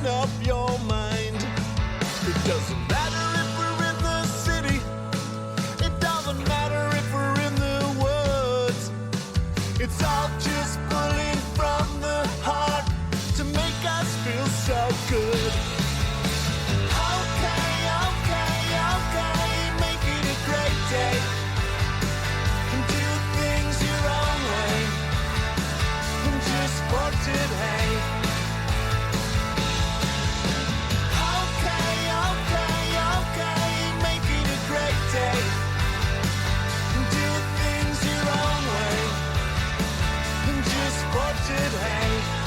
lighten up your mind. It doesn't matter if we're in the city, it doesn't matter if we're in the woods. It's all just pulling from the heart to make us feel so good. Okay, okay, okay, make it a great day. And do things your own way. And just watch it, hey. Okay, okay, okay, make it a great day. And do things your own way. And just watch it, hey.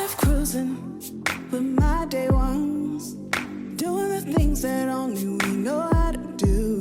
left cruising with my day ones, doing the things that only we know how to do.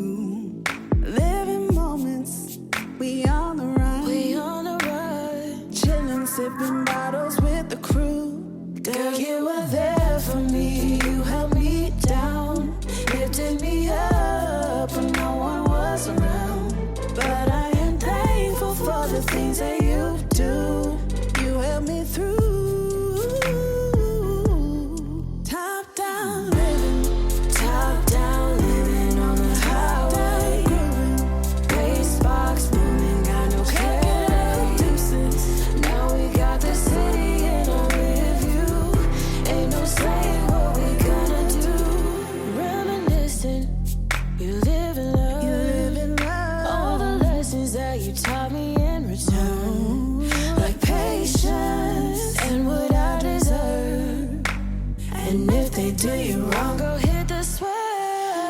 And if they do you wrong, go hit the switch.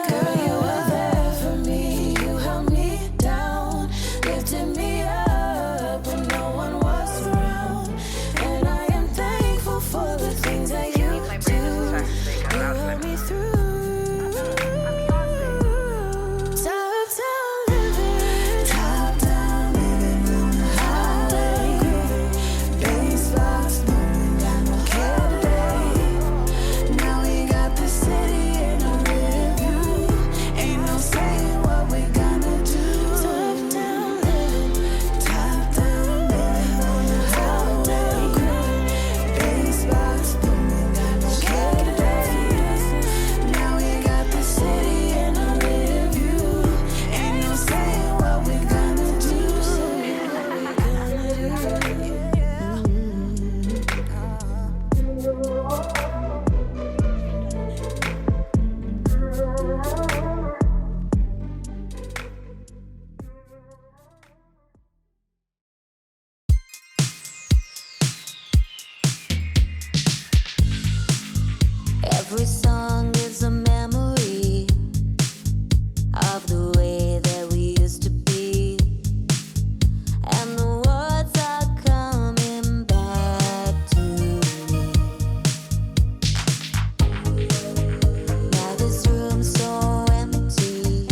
Girl, you were there for me. You held me down, lifted me up when no one was around. And I am thankful for the things that you do. You held me through. Top down living, top down living on the highway. Bass box booming, got no care today. Now we got the city in a rear view. Ain't no saying what we gonna do. Top down living on the highway. Bass box booming, got no care today. Now we got the city in a rear view. Ain't no saying what we gonna do. Every song is a memory of the way that we used to be, and the words are coming back to me. Now this room's so empty,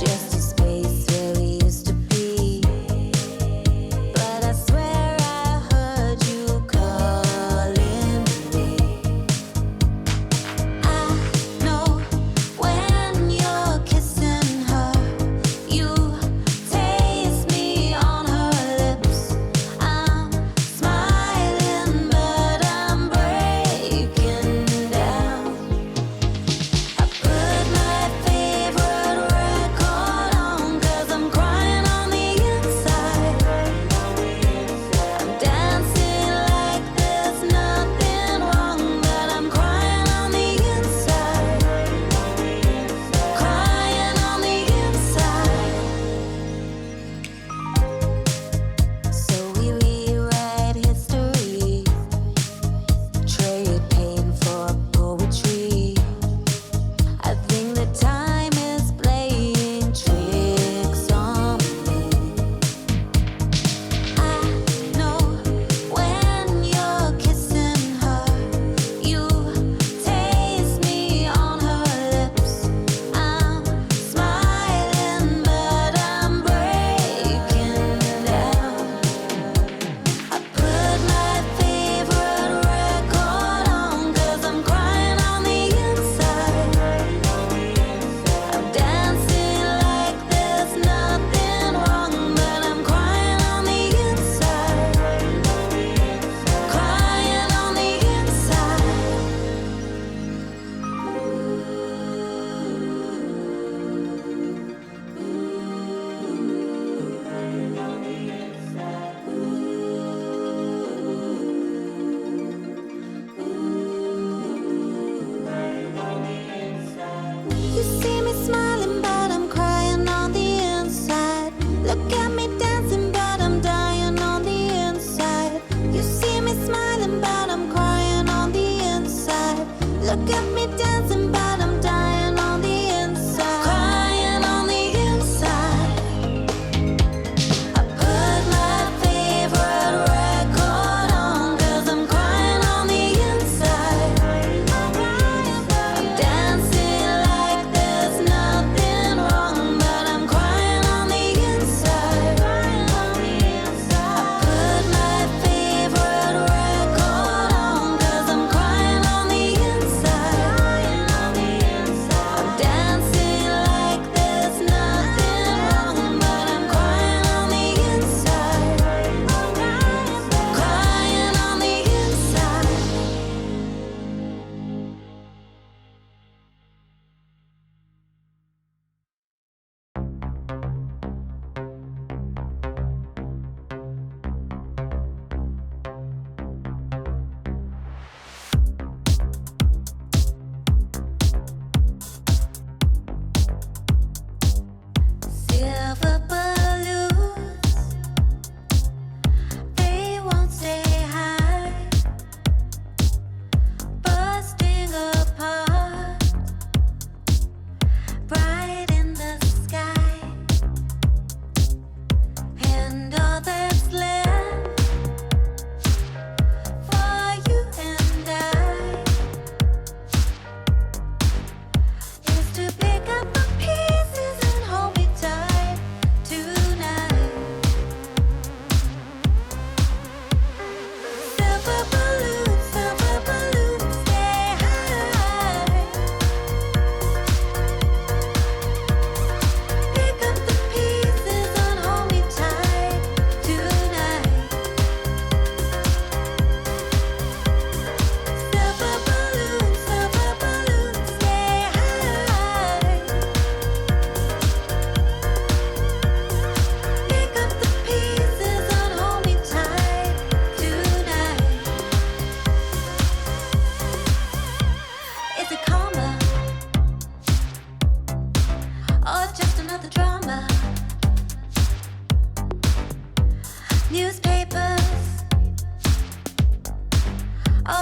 just a space where we used to be. But I swear I heard you calling me.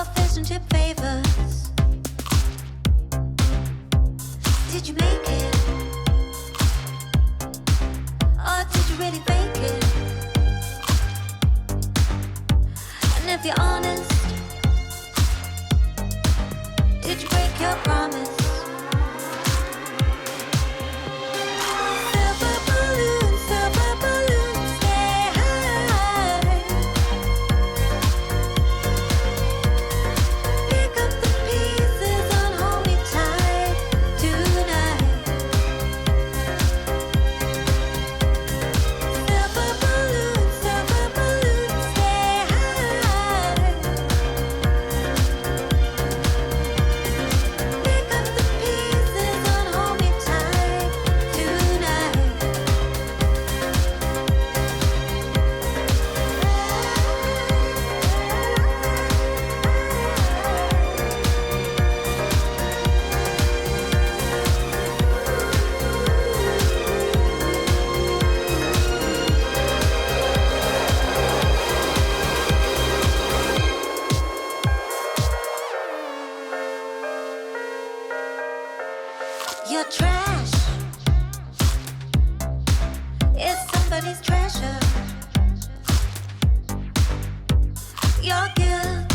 or fish and chip favors. Did you make it? Or did you really fake it? And if you're honest, did you break your promise? Silver balloons, stay high. Pick up the pieces and hold me tight tonight. Silver balloons, stay high. Pick up the pieces and hold me tight tonight. Your trash is somebody's treasure. Your guilt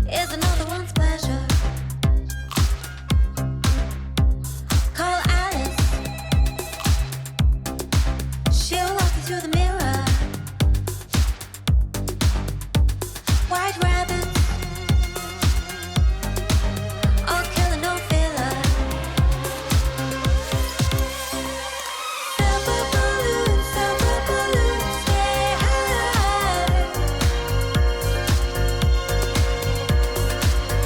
is another one's pleasure. Call Alice, she'll walk you through the mirror. White rabbits, all killer, no filler. Silver balloons, stay high.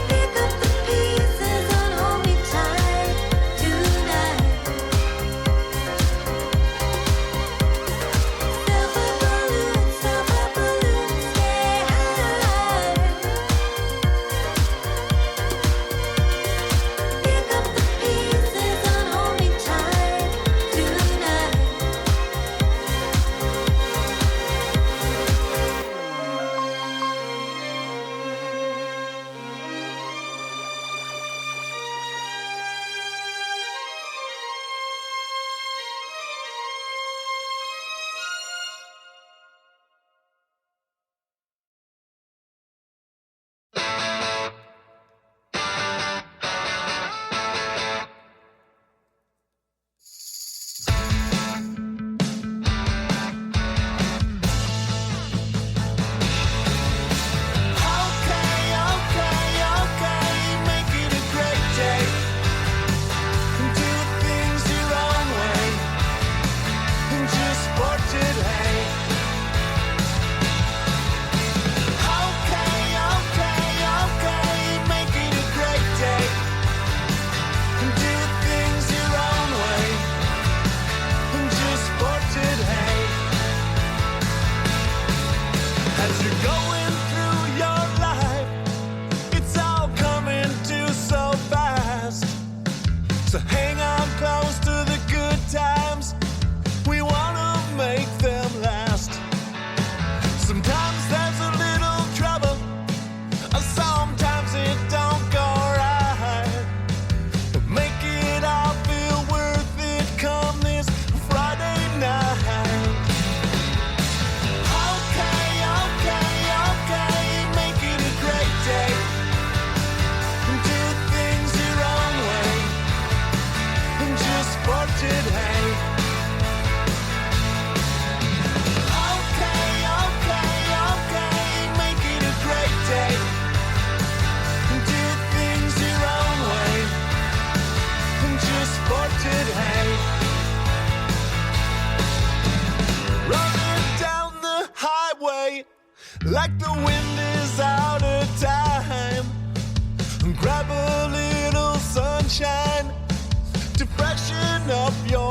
Pick up the pieces and hold me tight tonight. Silver balloons, stay high. Pick up the pieces and hold me tight tonight. Okay, make it a great day. Do things your own way. Just sport today. Okay, make it a great day. Do things your own way. Just sport today. As you're going through your life, it's all coming too so fast. So hang on close to the good times. We wanna make them last. Sometimes there's a little trouble, sometimes it don't go right. But make it all feel worth it come this Friday night. Okay, make it a great day. Do things your own way. Just sport today. Okay, make it a great day. Do things your own way. Just sport today. Running down the highway like the wind is out of time. Grab a little sunshine to freshen up your